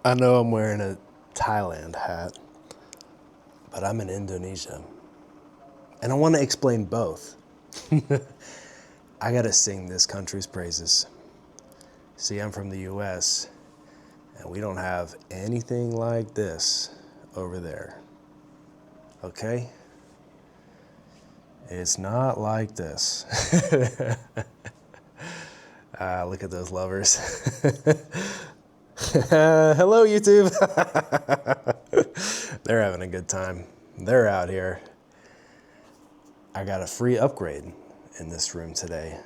I know I'm wearing a Thailand hat, but I'm in Indonesia. And I want to explain both. I gotta sing this country's praises. See, I'm from the US, and we don't have anything like this over there. Okay? It's not like this. Look at those lovers. Hello, YouTube. They're having a good time. They're out here. I got a free upgrade in this room today.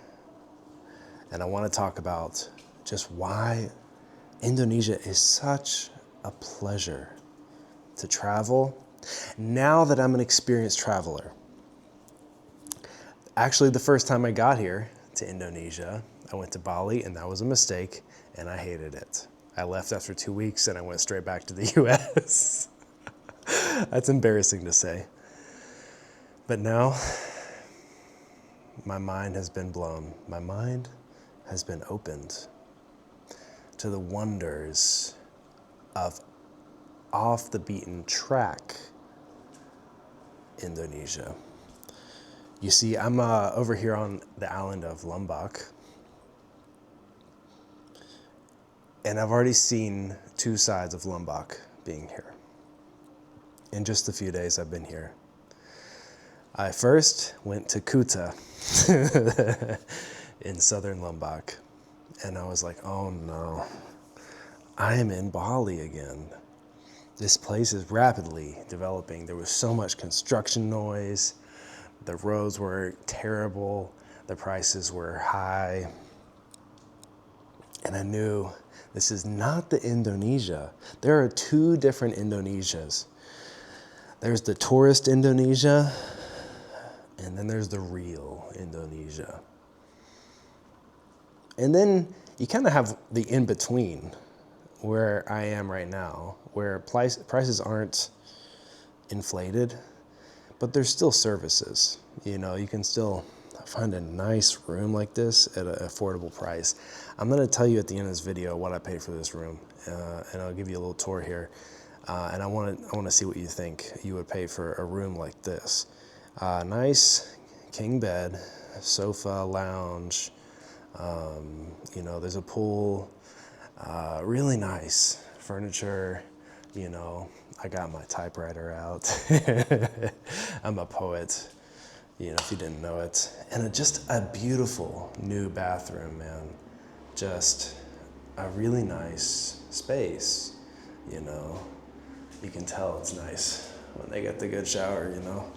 And I want to talk about just why Indonesia is such a pleasure to travel. Now that I'm an experienced traveler. Actually, the first time I got here to Indonesia, I went to Bali, and that was a mistake, and I hated it. I left after 2 weeks, and I went straight back to the US. That's embarrassing to say. But now, my mind has been blown. My mind has been opened to the wonders of off the beaten track Indonesia. You see, I'm over here on the island of Lombok, and I've already seen two sides of Lombok being here. In just a few days I've been here. I first went to Kuta in southern Lombok, and I was like, oh no, I am in Bali again. This place is rapidly developing. There was so much construction noise. The roads were terrible. The prices were high. And I knew this is not the Indonesia. There are two different Indonesias. There's the tourist Indonesia, and then there's the real Indonesia. And then you kind of have the in-between, where I am right now, where prices aren't inflated, but there's still services. You know, you can still find a nice room like this at an affordable price. I'm gonna tell you at the end of this video what I paid for this room, and I'll give you a little tour here. And I wanna see what you think you would pay for a room like this. Nice king bed, sofa, lounge, you know, there's a pool, really nice furniture, you know, I got my typewriter out. I'm a poet, you know, if you didn't know it. And just a beautiful new bathroom, man. Just a really nice space, you know. You can tell it's nice when they get the good shower, you know.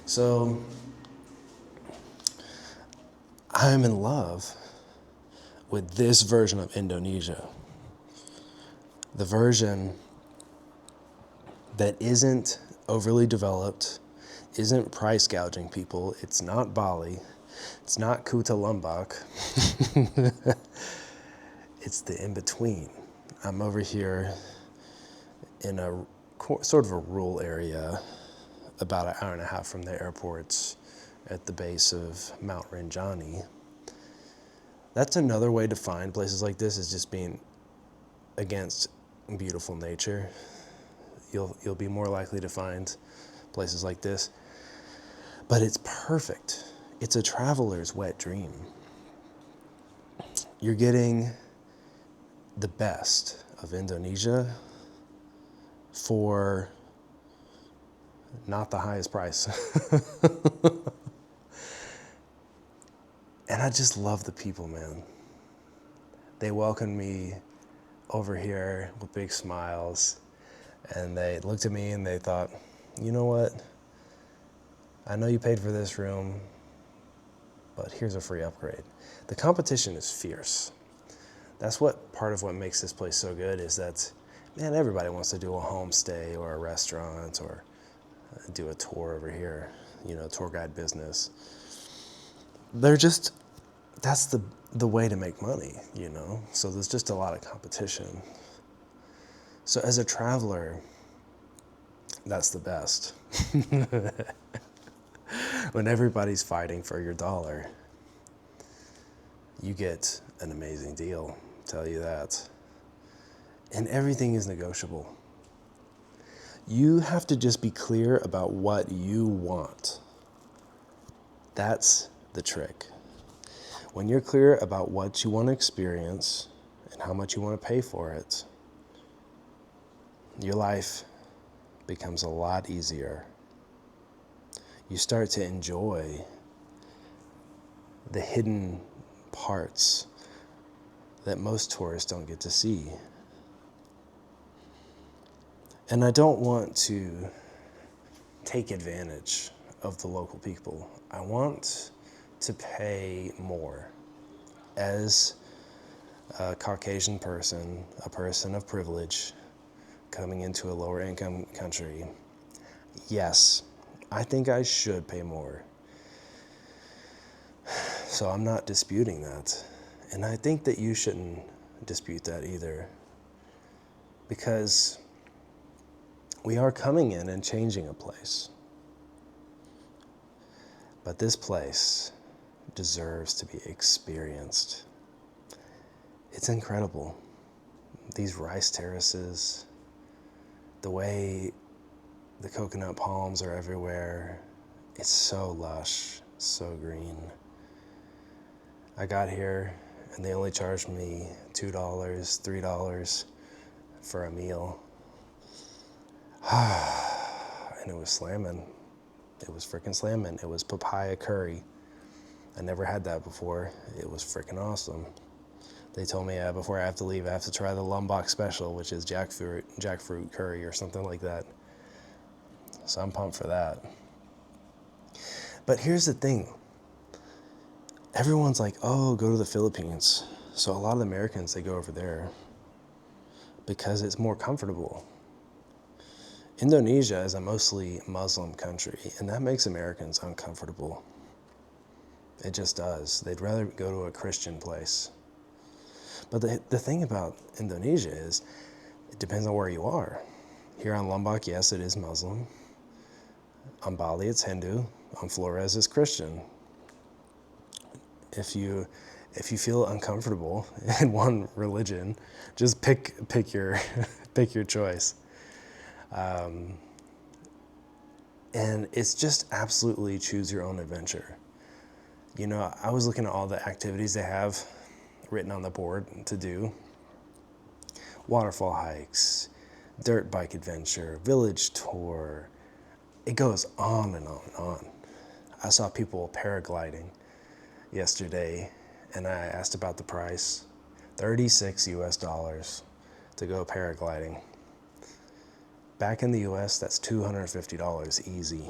So I'm in love with this version of Indonesia. The version that isn't overly developed, isn't price gouging people. It's not Bali. It's not Kuta Lombok. It's the in-between. I'm over here in a sort of a rural area, about an hour and a half from the airport at the base of Mount Rinjani. That's another way to find places like this, is just being against beautiful nature. You'll be more likely to find places like this. But it's perfect. It's a traveler's wet dream. You're getting the best of Indonesia for not the highest price. And I just love the people, man. They welcomed me over here with big smiles. And they looked at me and they thought, you know what? I know you paid for this room, but here's a free upgrade. The competition is fierce. That's part of what makes this place so good, is that, man, everybody wants to do a homestay or a restaurant or do a tour over here, you know, tour guide business. That's the way to make money, you know? So there's just a lot of competition. So as a traveler, that's the best. When everybody's fighting for your dollar, you get an amazing deal, I'll tell you that. And everything is negotiable. You have to just be clear about what you want. That's the trick. When you're clear about what you want to experience and how much you want to pay for it, your life becomes a lot easier. You start to enjoy the hidden parts that most tourists don't get to see. And I don't want to take advantage of the local people. I want to pay more. As a Caucasian person, a person of privilege, coming into a lower income country, yes, I think I should pay more. So I'm not disputing that. And I think that you shouldn't dispute that either. Because we are coming in and changing a place. But this place deserves to be experienced. It's incredible. These rice terraces, the way the coconut palms are everywhere, it's so lush, so green. I got here and they only charged me $2, $3 for a meal. And it was slamming. It was freaking slamming. It was papaya curry. I never had that before. It was freaking awesome. They told me before I have to leave, I have to try the Lombok special, which is jackfruit curry or something like that. So I'm pumped for that. But here's the thing. Everyone's like, oh, go to the Philippines. So a lot of Americans, they go over there because it's more comfortable. Indonesia is a mostly Muslim country, and that makes Americans uncomfortable. It just does. They'd rather go to a Christian place. But the thing about Indonesia is, it depends on where you are. Here on Lombok, yes, it is Muslim. On Bali, it's Hindu. On Flores, it's Christian. If you feel uncomfortable in one religion, just pick your pick your choice. And it's just absolutely choose your own adventure. You know, I was looking at all the activities they have written on the board to do. Waterfall hikes, dirt bike adventure, village tour. It goes on and on and on. I saw people paragliding yesterday, and I asked about the price. $36 US to go paragliding. Back in the US, that's $250 easy.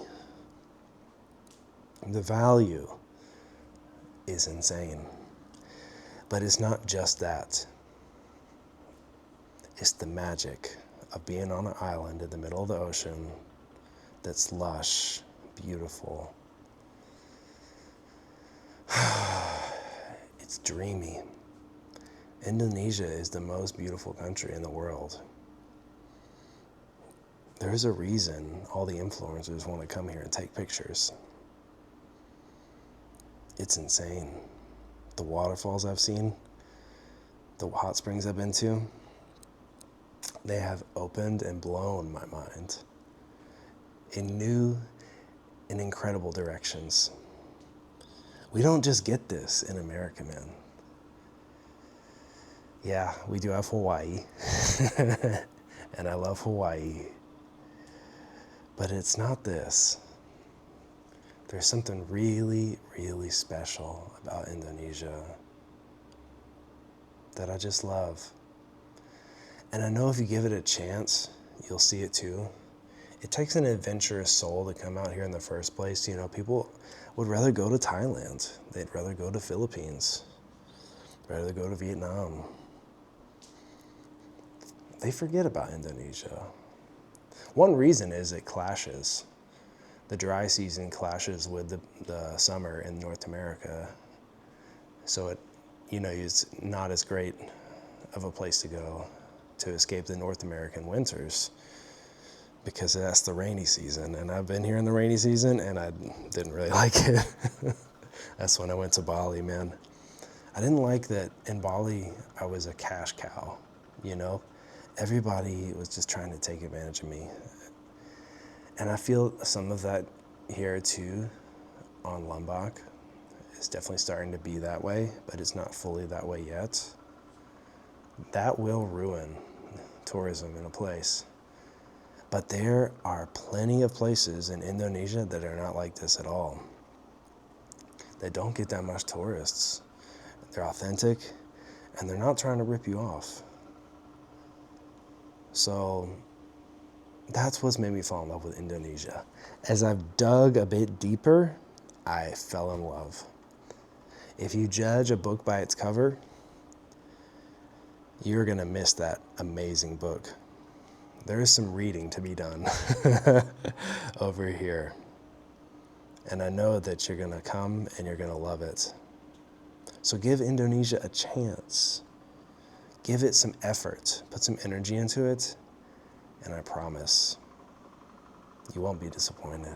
The value is insane. But it's not just that. It's the magic of being on an island in the middle of the ocean that's lush, beautiful. It's dreamy. Indonesia is the most beautiful country in the world. There's a reason all the influencers want to come here and take pictures. It's insane. The waterfalls I've seen, the hot springs I've been to, they have opened and blown my mind in new and incredible directions. We don't just get this in America, man. Yeah, we do have Hawaii, and I love Hawaii, but it's not this. There's something really, really special about Indonesia that I just love. And I know if you give it a chance, you'll see it too. It takes an adventurous soul to come out here in the first place. You know, people would rather go to Thailand. They'd rather go to Philippines, rather go to Vietnam. They forget about Indonesia. One reason is it clashes. The dry season clashes with the summer in North America. So it, it's not as great of a place to go to escape the North American winters, because that's the rainy season. And I've been here in the rainy season and I didn't really like it. That's when I went to Bali, man. I didn't like that in Bali I was a cash cow, everybody was just trying to take advantage of me. And I feel some of that here too on Lombok. It's definitely starting to be that way, but it's not fully that way yet. That will ruin tourism in a place. But there are plenty of places in Indonesia that are not like this at all. They don't get that much tourists. They're authentic, and they're not trying to rip you off. So that's what's made me fall in love with Indonesia. As I've dug a bit deeper, I fell in love. If you judge a book by its cover, you're gonna miss that amazing book. There is some reading to be done over here. And I know that you're gonna come and you're gonna love it. So give Indonesia a chance. Give it some effort, put some energy into it, and I promise you won't be disappointed.